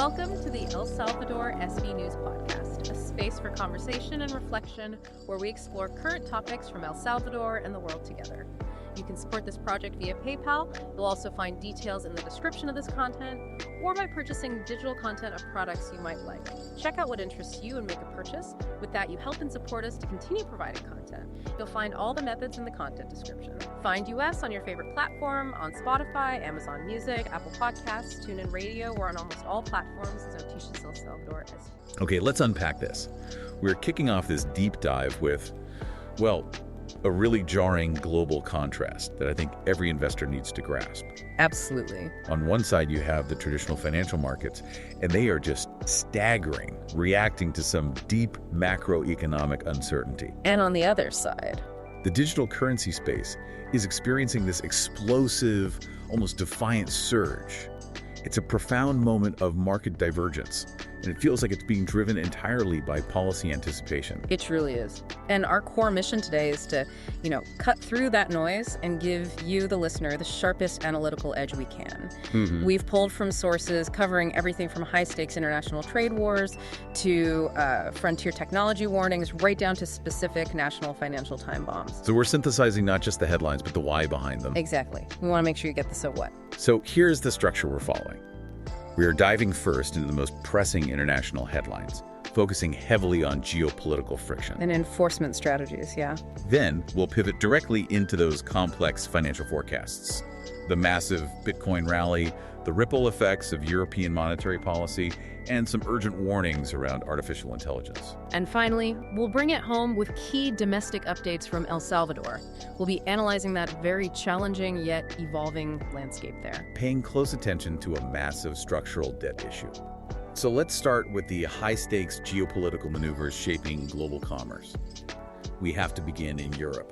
Welcome to the El Salvador SB News Podcast, a space for conversation and reflection where we explore current topics from El Salvador and the world together. You can support this project via PayPal. You'll also find details in the description of this content or by purchasing digital content of products you might like. Check out what interests you and make a purchase. With that, you help and support us to continue providing content. You'll find all the methods in the content description. Find US on your favorite platform, on Spotify, Amazon Music, Apple Podcasts, TuneIn Radio. We're on almost all platforms as Otishas El Salvador SB. Okay, let's unpack this. We're kicking off this deep dive with, well, a really jarring global contrast that I think every investor needs to grasp. Absolutely. On one side, you have the traditional financial markets, and they are just staggering, reacting to some deep macroeconomic uncertainty. And on the other side, the digital currency space is experiencing this explosive, almost defiant surge. It's a profound moment of market divergence, and it feels like it's being driven entirely by policy anticipation. It truly is. And our core mission today is to, cut through that noise and give you, the listener, the sharpest analytical edge we can. We've pulled from sources covering everything from high-stakes international trade wars to frontier technology warnings, right down to specific national financial time bombs. So we're synthesizing not just the headlines, but the why behind them. Exactly. We want to make sure you get the so what. So here's the structure we're following. We are diving first into the most pressing international headlines, focusing heavily on geopolitical friction. And enforcement strategies, yeah. Then we'll pivot directly into those complex financial forecasts. The massive Bitcoin rally, the ripple effects of European monetary policy, and some urgent warnings around artificial intelligence. And finally, we'll bring it home with key domestic updates from El Salvador. We'll be analyzing that very challenging yet evolving landscape there. Paying close attention to a massive structural debt issue. So let's start with the high-stakes geopolitical maneuvers shaping global commerce. We have to begin in Europe,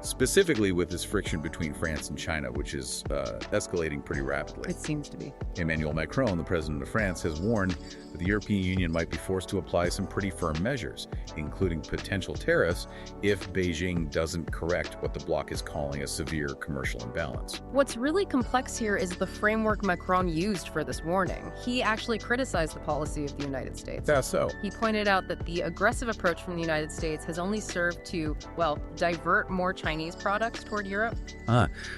specifically with this friction between France and China, which is escalating pretty rapidly. It seems to be. Emmanuel Macron, the president of France, has warned that the European Union might be forced to apply some pretty firm measures, including potential tariffs, if Beijing doesn't correct what the bloc is calling a severe commercial imbalance. What's really complex here is the framework Macron used for this warning. He actually criticized the policy of the United States. Yeah, so? He pointed out that the aggressive approach from the United States has only served to, divert more Chinese products toward Europe.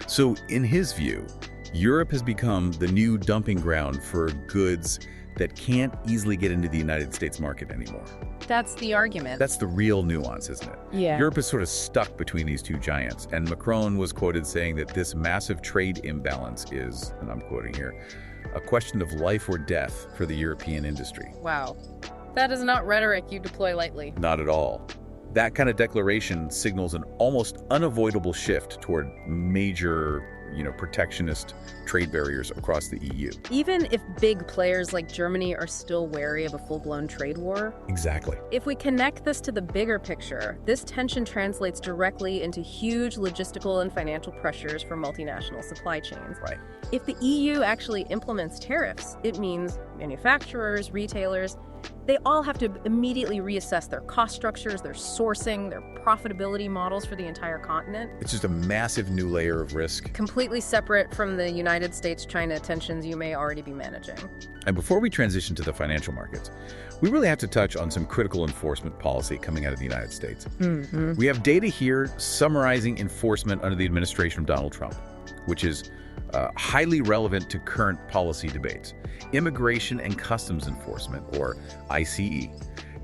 So in his view, Europe has become the new dumping ground for goods that can't easily get into the United States market anymore. That's the argument. That's the real nuance, isn't it? Yeah. Europe is sort of stuck between these two giants, and Macron was quoted saying that this massive trade imbalance is, and I'm quoting here, a question of life or death for the European industry. Wow. That is not rhetoric you deploy lightly. Not at all. That kind of declaration signals an almost unavoidable shift toward major, protectionist trade barriers across the EU. Even if big players like Germany are still wary of a full-blown trade war. Exactly. If we connect this to the bigger picture, this tension translates directly into huge logistical and financial pressures for multinational supply chains. Right. If the EU actually implements tariffs, it means manufacturers, retailers, they all have to immediately reassess their cost structures, their sourcing, their profitability models for the entire continent. It's just a massive new layer of risk. Completely separate from the United States-China tensions you may already be managing. And before we transition to the financial markets, we really have to touch on some critical enforcement policy coming out of the United States. We have data here summarizing enforcement under the administration of Donald Trump, which is highly relevant to current policy debates. Immigration and Customs Enforcement, or ICE,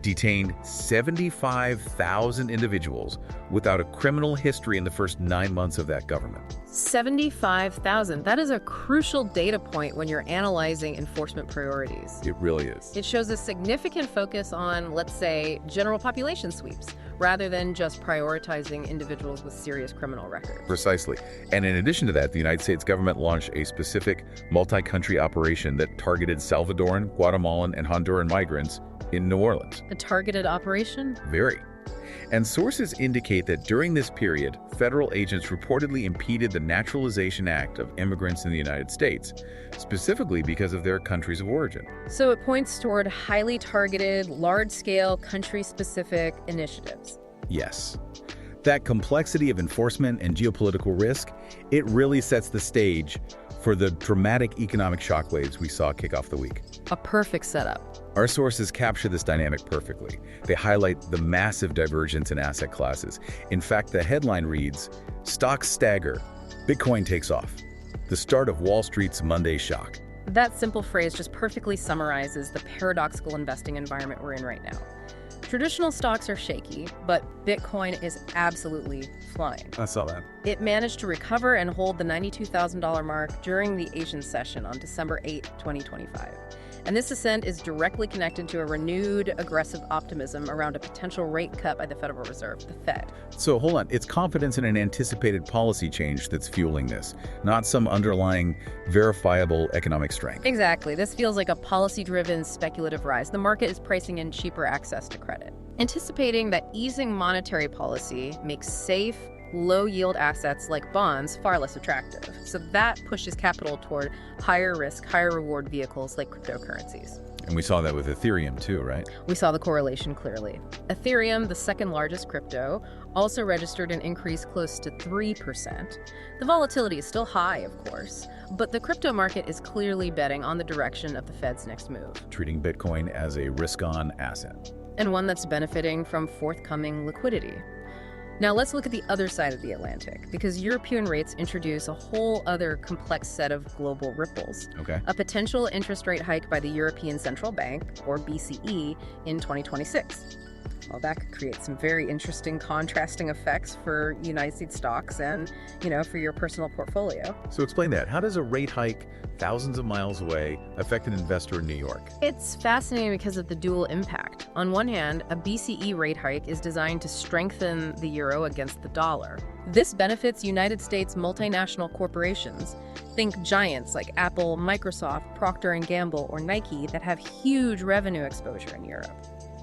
detained 75,000 individuals without a criminal history in the first 9 months of that government. 75,000. That is a crucial data point when you're analyzing enforcement priorities. It really is. It shows a significant focus on, let's say, general population sweeps, rather than just prioritizing individuals with serious criminal records. Precisely. And in addition to that, the United States government launched a specific multi-country operation that targeted Salvadoran, Guatemalan, and Honduran migrants in New Orleans. A targeted operation? Very. And sources indicate that during this period, federal agents reportedly impeded the Naturalization Act of immigrants in the United States, specifically because of their countries of origin. So it points toward highly targeted, large-scale, country-specific initiatives. Yes. That complexity of enforcement and geopolitical risk, it really sets the stage for the dramatic economic shockwaves we saw kick off the week. A perfect setup. Our sources capture this dynamic perfectly. They highlight the massive divergence in asset classes. In fact, the headline reads, "Stocks stagger, Bitcoin takes off. The start of Wall Street's Monday shock." That simple phrase just perfectly summarizes the paradoxical investing environment we're in right now. Traditional stocks are shaky, but Bitcoin is absolutely flying. I saw that. It managed to recover and hold the $92,000 mark during the Asian session on December 8, 2025. And this ascent is directly connected to a renewed aggressive optimism around a potential rate cut by the Federal Reserve, the Fed. So hold on, it's confidence in an anticipated policy change that's fueling this, not some underlying verifiable economic strength. Exactly. This feels like a policy-driven speculative rise. The market is pricing in cheaper access to credit, anticipating that easing monetary policy makes safe, low-yield assets like bonds far less attractive. So that pushes capital toward higher risk, higher reward vehicles like cryptocurrencies. And we saw that with Ethereum too, right? We saw the correlation clearly. Ethereum, the second largest crypto, also registered an increase close to 3%. The volatility is still high, of course, but the crypto market is clearly betting on the direction of the Fed's next move. Treating Bitcoin as a risk-on asset. And one that's benefiting from forthcoming liquidity. Now let's look at the other side of the Atlantic, because European rates introduce a whole other complex set of global ripples. Okay. A potential interest rate hike by the European Central Bank, or BCE, in 2026. Well, that could create some very interesting contrasting effects for United States stocks and, for your personal portfolio. So explain that. How does a rate hike thousands of miles away affect an investor in New York? It's fascinating because of the dual impact. On one hand, a BCE rate hike is designed to strengthen the euro against the dollar. This benefits United States multinational corporations. Think giants like Apple, Microsoft, Procter & Gamble, or Nike that have huge revenue exposure in Europe.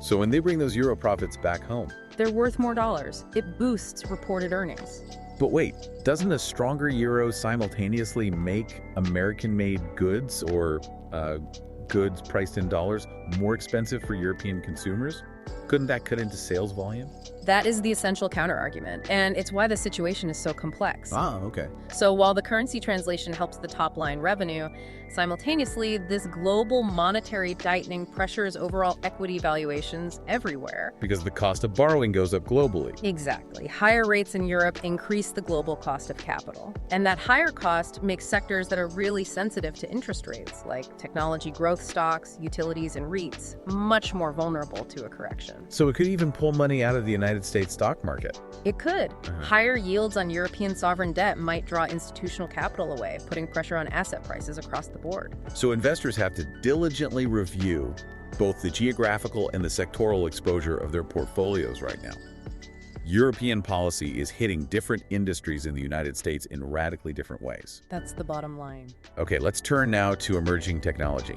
So when they bring those euro profits back home, they're worth more dollars. It boosts reported earnings. But wait, doesn't a stronger euro simultaneously make American-made goods or goods priced in dollars more expensive for European consumers? Couldn't that cut into sales volume? That is the essential counterargument, and it's why the situation is so complex. Okay. So while the currency translation helps the top-line revenue, simultaneously, this global monetary tightening pressures overall equity valuations everywhere. Because the cost of borrowing goes up globally. Exactly. Higher rates in Europe increase the global cost of capital. And that higher cost makes sectors that are really sensitive to interest rates, like technology growth stocks, utilities, and REITs, much more vulnerable to a correction. So it could even pull money out of the United States stock market. It could. Higher yields on European sovereign debt might draw institutional capital away, putting pressure on asset prices across the board. So investors have to diligently review both the geographical and the sectoral exposure of their portfolios right now. European policy is hitting different industries in the United States in radically different ways. That's the bottom line. Okay, let's turn now to emerging technology.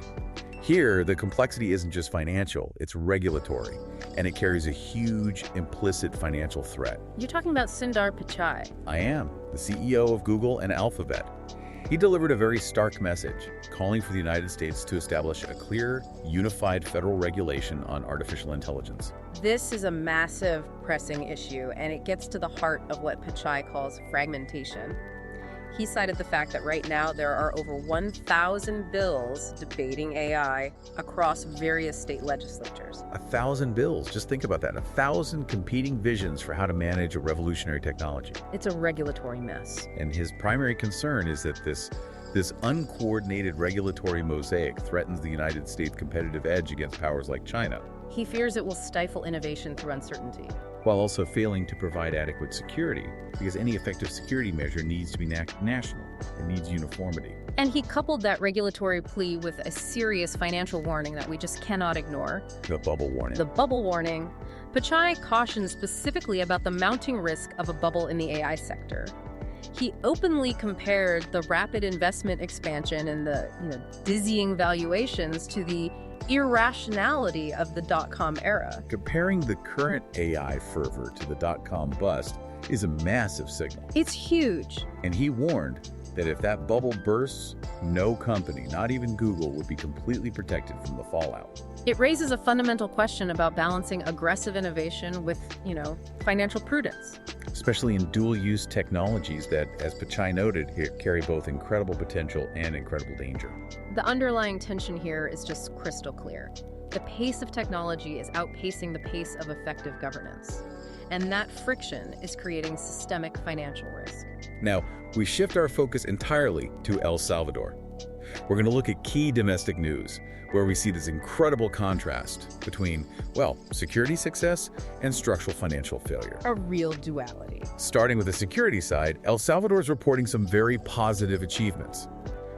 Here, the complexity isn't just financial, it's regulatory, and it carries a huge implicit financial threat. You're talking about Sundar Pichai. I am, the CEO of Google and Alphabet. He delivered a very stark message, calling for the United States to establish a clear, unified federal regulation on artificial intelligence. This is a massive, pressing issue, and it gets to the heart of what Pichai calls fragmentation. He cited the fact that right now there are over 1,000 bills debating AI across various state legislatures. 1,000 bills, just think about that. 1,000 competing visions for how to manage a revolutionary technology. It's a regulatory mess. And his primary concern is that this uncoordinated regulatory mosaic threatens the United States' competitive edge against powers like China. He fears it will stifle innovation through uncertainty, while also failing to provide adequate security, because any effective security measure needs to be national. It needs uniformity. And he coupled that regulatory plea with a serious financial warning that we just cannot ignore. The bubble warning. The bubble warning. Pichai cautions specifically about the mounting risk of a bubble in the AI sector. He openly compared the rapid investment expansion and the dizzying valuations to the irrationality of the dot-com era. Comparing the current AI fervor to the dot-com bust is a massive signal. It's huge. And he warned, that if that bubble bursts, no company, not even Google, would be completely protected from the fallout. It raises a fundamental question about balancing aggressive innovation with, financial prudence. Especially in dual-use technologies that, as Pichai noted, carry both incredible potential and incredible danger. The underlying tension here is just crystal clear. The pace of technology is outpacing the pace of effective governance. And that friction is creating systemic financial risk. Now, we shift our focus entirely to El Salvador. We're going to look at key domestic news, where we see this incredible contrast between, security success and structural financial failure. A real duality. Starting with the security side, El Salvador is reporting some very positive achievements.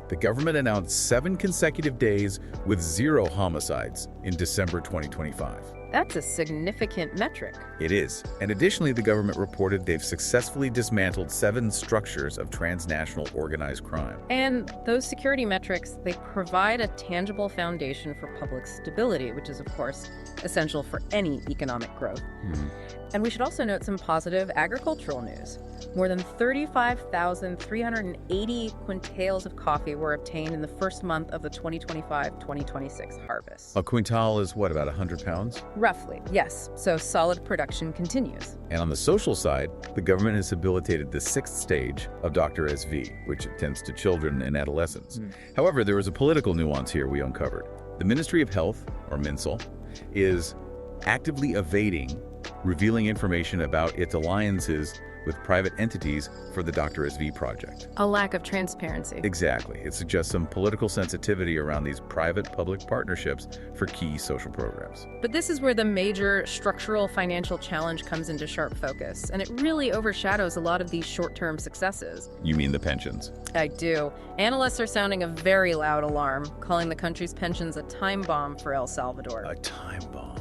The government announced 7 consecutive days with 0 homicides in December 2025. That's a significant metric. It is. And additionally, the government reported they've successfully dismantled 7 structures of transnational organized crime. And those security metrics, they provide a tangible foundation for public stability, which is, of course, essential for any economic growth. And we should also note some positive agricultural news. More than 35,380 quintals of coffee were obtained in the first month of the 2025-2026 harvest. A quintal is what, about 100 pounds? Roughly, yes. So solid production continues. And on the social side, the government has habilitated the 6th stage of Dr. SV, which attends to children and adolescents. However, there was a political nuance here we uncovered. The Ministry of Health, or MinSal, is actively evading revealing information about its alliances with private entities for the Dr. SV project. A lack of transparency. Exactly. It suggests some political sensitivity around these private-public partnerships for key social programs. But this is where the major structural financial challenge comes into sharp focus, and it really overshadows a lot of these short-term successes. You mean the pensions? I do. Analysts are sounding a very loud alarm, calling the country's pensions a time bomb for El Salvador. A time bomb.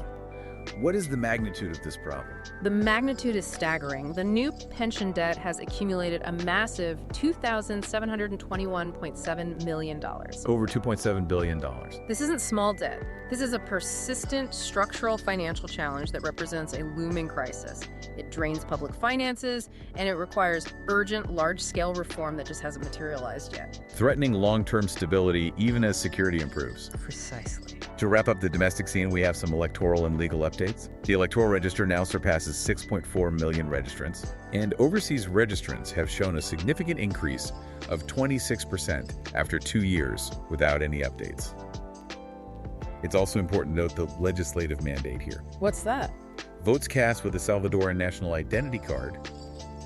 What is the magnitude of this problem? The magnitude is staggering. The new pension debt has accumulated a massive $2,721.7 million. Over $2.7 billion. This isn't small debt. This is a persistent structural financial challenge that represents a looming crisis. It drains public finances, and it requires urgent, large-scale reform that just hasn't materialized yet. Threatening long-term stability even as security improves. Precisely. To wrap up the domestic scene, we have some electoral and legal updates. The electoral register now surpasses 6.4 million registrants, and overseas registrants have shown a significant increase of 26% after 2 years without any updates. It's also important to note the legislative mandate here. What's that? Votes cast with a Salvadoran national identity card,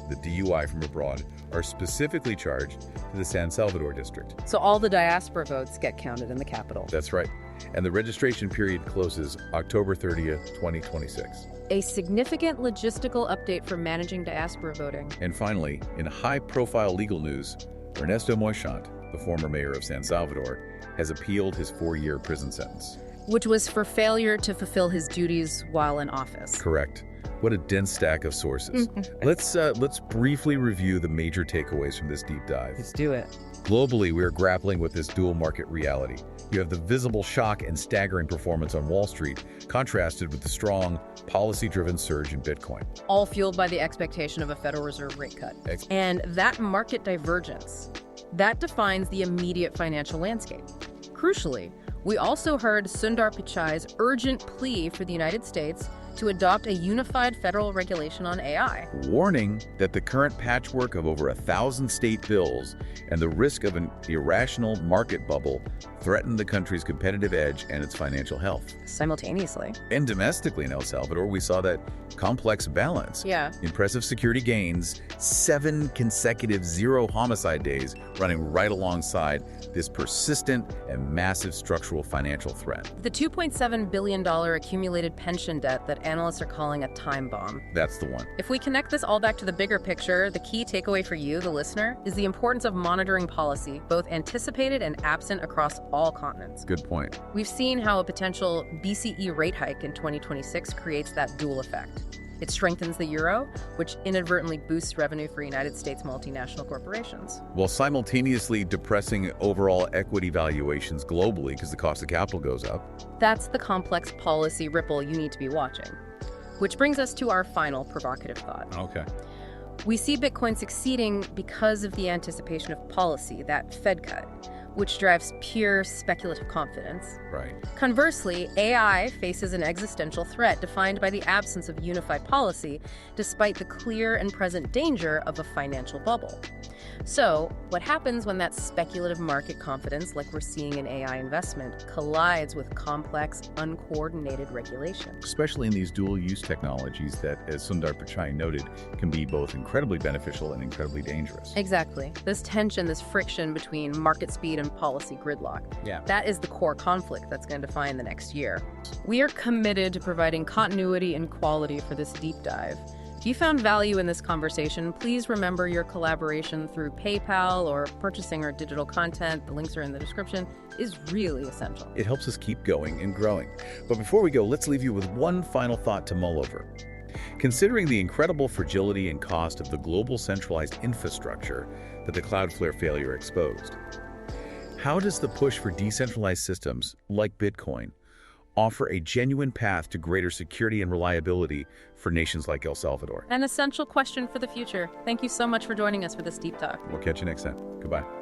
the DUI from abroad, are specifically charged to the San Salvador district. So all the diaspora votes get counted in the capital. That's right. And the registration period closes October 30th, 2026. A significant logistical update for managing diaspora voting. And finally, in high-profile legal news, Ernesto Moixant, the former mayor of San Salvador, has appealed his 4-year prison sentence. Which was for failure to fulfill his duties while in office. Correct. What a dense stack of sources. Let's briefly review the major takeaways from this deep dive. Let's do it. Globally, we are grappling with this dual market reality. You have the visible shock and staggering performance on Wall Street, contrasted with the strong, policy-driven surge in Bitcoin. All fueled by the expectation of a Federal Reserve rate cut. And that market divergence, that defines the immediate financial landscape. Crucially, we also heard Sundar Pichai's urgent plea for the United States to adopt a unified federal regulation on AI. Warning that the current patchwork of over 1,000 state bills and the risk of an irrational market bubble threaten the country's competitive edge and its financial health. Simultaneously. And domestically in El Salvador, we saw that complex balance. Yeah. Impressive security gains, 7 consecutive 0 homicide days running right alongside this persistent and massive structural financial threat. The $2.7 billion accumulated pension debt that analysts are calling a time bomb. That's the one. If we connect this all back to the bigger picture, the key takeaway for you, the listener, is the importance of monitoring policy, both anticipated and absent across all continents. Good point. We've seen how a potential BCE rate hike in 2026 creates that dual effect. It strengthens the euro, which inadvertently boosts revenue for United States multinational corporations, while simultaneously depressing overall equity valuations globally because the cost of capital goes up. That's the complex policy ripple you need to be watching. Which brings us to our final provocative thought. Okay. We see Bitcoin succeeding because of the anticipation of policy, that Fed cut, which drives pure speculative confidence. Right. Conversely, AI faces an existential threat defined by the absence of unified policy, despite the clear and present danger of a financial bubble. So, what happens when that speculative market confidence, like we're seeing in AI investment, collides with complex, uncoordinated regulation? Especially in these dual-use technologies that, as Sundar Pichai noted, can be both incredibly beneficial and incredibly dangerous. Exactly. This tension, this friction between market speed and policy gridlock. Yeah. That is the core conflict that's going to define the next year. We are committed to providing continuity and quality for this deep dive. If you found value in this conversation, please remember your collaboration through PayPal or purchasing our digital content, the links are in the description, is really essential. It helps us keep going and growing. But before we go, let's leave you with one final thought to mull over. Considering the incredible fragility and cost of the global centralized infrastructure that the Cloudflare failure exposed, how does the push for decentralized systems, like Bitcoin, offer a genuine path to greater security and reliability for nations like El Salvador? An essential question for the future. Thank you so much for joining us for this deep talk. We'll catch you next time. Goodbye.